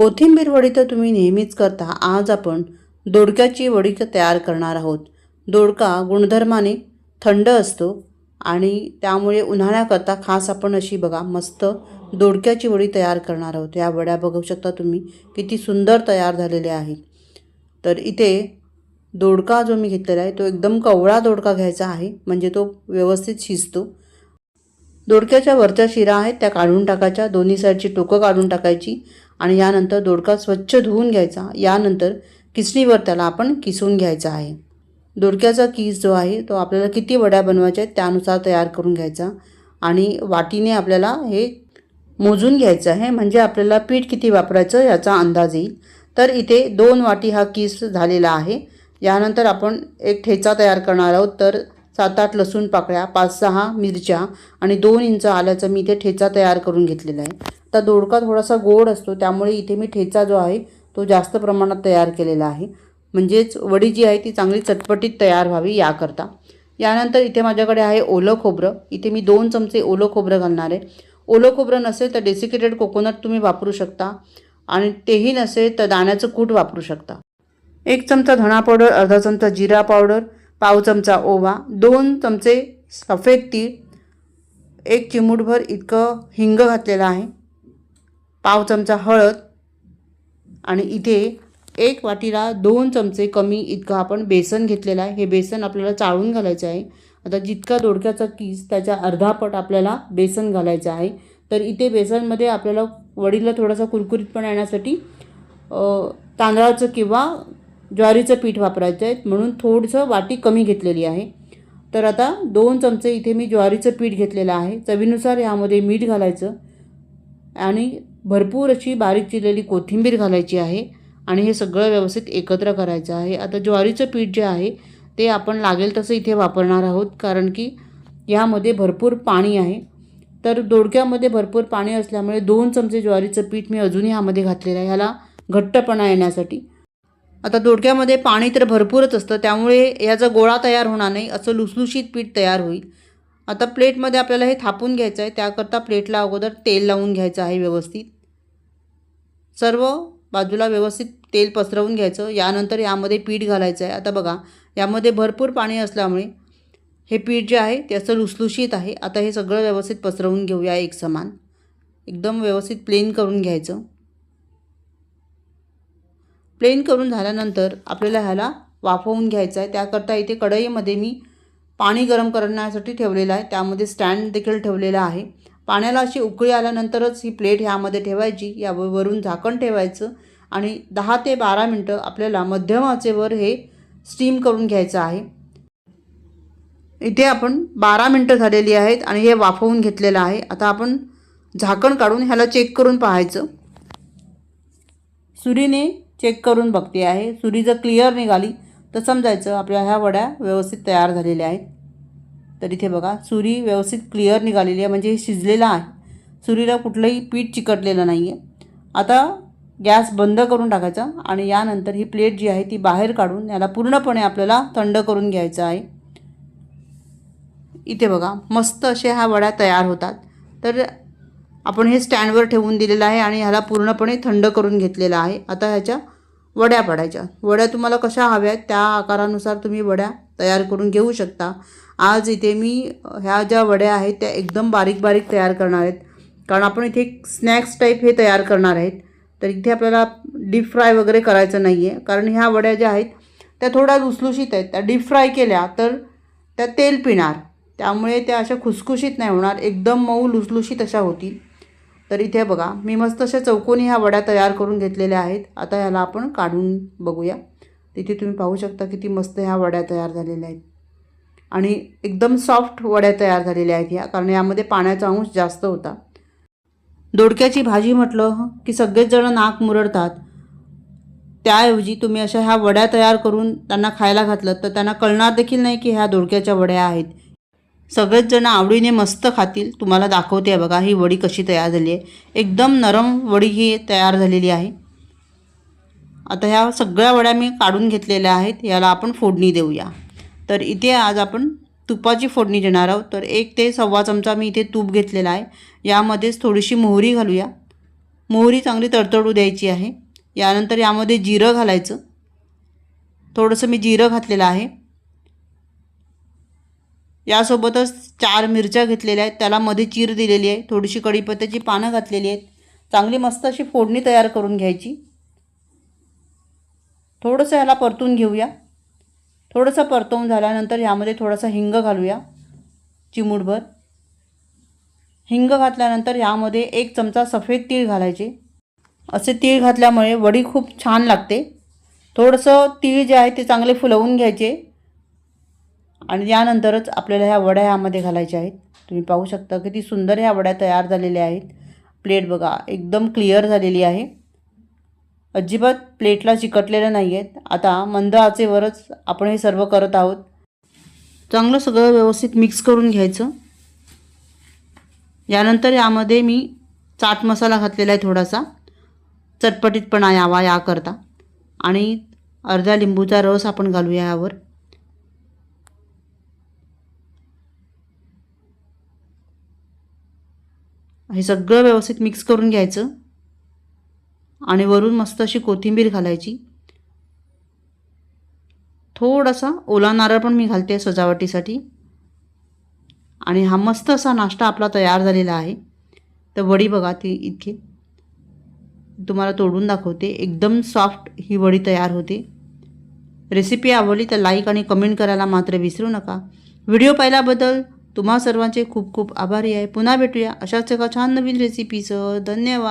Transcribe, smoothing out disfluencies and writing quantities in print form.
कोथिंबीर वडी तर तुम्ही नेहमीच करता। आज आपण दोडक्याची वडी तयार करणार आहोत। दोडका गुणधर्माने थंड असतो आणि त्यामुळे उन्हाळ्याकरता खास आपण अशी बघा मस्त दोडक्याची वडी तयार करणार आहोत। या वड्या बघू शकता तुम्ही किती सुंदर तयार झालेल्या आहेत। तर इथे दोडका जो मी घेतलेला आहे तो एकदम कवळा दोडका घ्यायचा आहे, म्हणजे तो व्यवस्थित शिजतो। दोडक्याच्या वरच्या शिरा आहेत त्या काढून टाकायच्या, दोन्ही साईडची टोकं काढून टाकायची आणि यानंतर दोडका स्वच्छ धुवून घ्यायचा। यानंतर किसणीवर त्याला आपण किसून घ्यायचा आहे। दोडक्याचा किस जो आहे तो आपल्याला किती वड्या बनवायच्या आहेत त्यानुसार तयार करून घ्यायचा आणि वाटीने आपल्याला हे मोजून घ्यायचं आहे, म्हणजे आपल्याला पीठ किती वापरायचं याचा अंदाज येईल। तर इथे 2 वाटी हा किस झालेला आहे। यानंतर आपण एक ठेचा तयार करणार आहोत। तर 7-8 लसूण पाकळ्या, 5-6 मिरच्या आणि 2 इंच आल्याचा मी इथे ठेचा तयार करून घेतलेला आहे। तर दोडका थोडासा गोड असतो त्यामुळे इथे मी ठेचा जो आहे तो जास्त प्रमाणात तयार केलेला आहे, म्हणजेच वडी जी आहे ती चांगली चटपटीत तयार व्हावी याकरता। यानंतर इथे माझ्याकडे आहे ओलं खोबरं। इथे मी 2 चमचे ओलं खोबरं घालणार आहे। ओलं खोबरं नसेल तर डेसिकेटेड कोकोनट तुम्ही वापरू शकता आणि तेही नसेल तर दाण्याचं कूट वापरू शकता। 1 चमचा धणा पावडर, अर्धा चमचा जिरा पावडर, पाव चमचा ओवा, 2 चमचे सफेद तीळ, 1 चिमूटभर इतकं हिंग घातलेलं आहे, पाव चमचा हळद आणि इथे 1 वाटीला 2 चमचे कमी इतकं आपण बेसन घेतलेलं आहे। हे बेसन आपल्याला चाळून घालायचं आहे। आता जितका दोडक्याचा किस त्याच्या अर्धा पट आपल्याला बेसन घालायचं आहे। तर इथे बेसनमध्ये आपल्याला वडीला थोडासा कुरकुरीतपणा येण्यासाठी तांदळाचं किंवा ज्वारीचं पीठ वापरायचं आहे, म्हणून थोडंसं वाटी कमी घेतलेली आहे। तर आता 2 चमचे इथे मी ज्वारीचं पीठ घेतलेलं आहे। चवीनुसार यामध्ये मीठ घालायचं आणि भरपूर अशी बारीक चिरलेली कोथिंबीर घालायची आहे आणि हे सगळं व्यवस्थित एकत्र करायचं आहे। आता ज्वारीचं पीठ जे आहे ते आपण लागेल तसं इथे वापरणार आहोत, कारण की यामध्ये भरपूर पाणी आहे। तर दोडक्यामध्ये भरपूर पाणी असल्यामुळे 2 चमचे ज्वारीचं पीठ मी अजूनही यामध्ये घातलेलं आहे, ह्याला घट्टपणा येण्यासाठी। आता दोडक्यामध्ये पाणी तर भरपूरच असतं त्यामुळे याचा गोळा तयार होणार नाही, असं लुसलुशीत पीठ तयार होईल। आता प्लेटमध्ये आपल्याला हे थापून घ्यायचं आहे, त्याकरता प्लेटला अगोदर तेल लावून घ्यायचं आहे व्यवस्थित। सर्व बाजूला व्यवस्थित तेल पसरवून घ्यायचं। यानंतर यामध्ये पीठ घालायचं आहे। आता बघा यामध्ये भरपूर पाणी असल्यामुळे हे पीठ जे आहे ते असं लुसलुशीत आहे। आता हे सगळं व्यवस्थित पसरवून घेऊया एकसमान, एकदम व्यवस्थित प्लेन करून घ्यायचं। प्लेन करून झाल्यानंतर आपल्याला ह्याला वाफवून घ्यायचं आहे। त्याकरता इथे कढईमध्ये मी पाणी गरम करण्यासाठी ठेवलेलं आहे, त्यामध्ये स्टँड देखील ठेवलेला आहे। पाण्याला अशी उकळी आल्यानंतरच ही प्लेट ह्यामध्ये ठेवायची, यावरून झाकण ठेवायचं आणि 10 ते 12 मिनटं आपल्याला मध्यम आचेवर हे स्टीम करून घ्यायचं आहे। इथे आपण 12 मिनटं झालेली आहेत आणि हे वाफवून घेतलेलं आहे। आता आपण झाकण काढून ह्याला चेक करून पाहायचं। सुरीने चेक करून बघते आहे, सुरी जर क्लिअर निघाली तर समजायचं आपल्या ह्या वड्या व्यवस्थित तयार झालेल्या आहेत। तर इथे बघा सुरी व्यवस्थित क्लिअर निघालेली आहे, म्हणजे हे शिजलेलं आहे, सुरीला कुठलंही पीठ चिकटलेलं नाही आहे। आता गॅस बंद करून टाकायचा आणि यानंतर ही प्लेट जी आहे ती बाहेर काढून याला पूर्णपणे आपल्याला थंड करून घ्यायचं आहे। इथे बघा मस्त अशा ह्या वड्या तयार होतात। तर आपण हे स्टँडवर ठेवून दिलेलं आहे आणि ह्याला पूर्णपणे थंड करून घेतलेलं आहे। आता ह्याच्या वड्या पाडायच्या। वड्या तुम्हाला कशा हव्यात त्या आकारानुसार तुम्ही वड्या तयार करून घेऊ शकता। आज इथे मी ह्या ज्या वड्या आहेत त्या एकदम बारीक बारीक तयार करणार आहेत, कारण आपण इथे स्नॅक्स टाईप हे तयार करणार आहेत। तर इथे आपल्याला डीप फ्राय वगैरे करायचं नाही आहे, कारण ह्या वड्या ज्या आहेत त्या थोड्या लुसलुशीत आहेत। त्या डीप फ्राय केल्या तर त्या तेल पिणार, त्यामुळे त्या अशा खुसखुशीत नाही होणार, एकदम मऊ लुसलुशीत अशा होतील। तर इथे बघा मी मस्त अशा चौकोनी ह्या वड्या तयार करून घेतलेल्या आहेत। आता ह्याला आपण काढून बघूया। तिथे तुम्ही पाहू शकता किती मस्त ह्या वड्या तयार झालेल्या आहेत आणि एकदम सॉफ्ट वड्या तयार झालेल्या आहेत ह्या, कारण यामध्ये पाण्याचा अंश जास्त होता। दोडक्याची भाजी म्हटलं की सगळेच जण नाक मुरडतात, त्याऐवजी तुम्ही अशा ह्या वड्या तयार करून त्यांना खायला घातलं तर त्यांना कळणार देखील नाही की ह्या दोडक्याच्या वड्या आहेत। सगळेच जण आवडीने मस्त खातील। तुम्हाला दाखवते बघा ही वडी कशी तयार झाली आहे, एकदम नरम वडी ही तयार झालेली आहे। आता ह्या सगळ्या वड्या मी काढून घेतलेल्या आहेत, याला आपण फोडणी देऊया। तर इथे आज आपण तुपाची फोडणी देणार आहोत। तर 1 ते 1.25 चमचा मी इथे तूप घेतलेला आहे, यामध्येच थोडीशी मोहरी घालूया। मोहरी चांगली तडतडू द्यायची आहे. यानंतर यामध्ये जिरं घालायचं. थोडंसं मी जिरं घातलेलं आहे. यासोबतच 4 मिरच्या घेतलेल्या आहेत, त्याला मध्ये चीर दिलेली आहे. थोडीशी कढीपत्त्याची पानं घातलेली आहेत. चांगली मस्त अशी फोडणी तयार करून घ्यायची. थोडंसं याला परतून घेऊया. थोडंसं परतवून झाल्यानंतर यामध्ये थोडासा हिंग घालूया, चिमूटभर. हिंग घातल्यानंतर यामध्ये 1 चमचा सफेद तीळ घालायचे. असे तीळ घातल्यामुळे वडी खूप छान लागते. थोडंसं तीळ जे आहे ते चांगले फुलवून घ्यायचे आणि यानंतरच आपल्याला ह्या वड्या यामध्ये घालायच्या आहेत. तुम्ही पाहू शकता किती सुंदर ह्या वड्या तयार झालेल्या आहेत. प्लेट बघा एकदम क्लिअर झालेली आहे. अजिबात प्लेटला चिकटलेलं नाही आहेत. आता मंद आचेवरच आपण हे सर्व करत आहोत. चांगलं सगळं व्यवस्थित मिक्स करून घ्यायचं. यानंतर यामध्ये मी चाट मसाला घातलेला आहे, थोडासा चटपटीतपणा यावा याकरता. आणि अर्धा लिंबूचा रस आपण घालूया यावर. हे सगळं व्यवस्थित मिक्स करून घ्यायचं आणि वरून मस्त अशी कोथिंबीर घालायची. थोडासा ओला नारळ पण मी घालते सजावटीसाठी. आणि हा मस्त असा नाश्ता आपला तयार झालेला आहे. तर वडी बघा ती इतकी तुम्हाला तोडून दाखवते. एकदम सॉफ्ट ही वडी तयार होते. रेसिपी आवडली तर लाईक आणि कमेंट करायला मात्र विसरू नका. व्हिडिओ पाहिल्याबद्दल तुम्हा सर्वांचे खूप खूप आभारी आहे. पुन्हा भेटूया अशाच एका छान नवीन रेसिपीसह. धन्यवाद.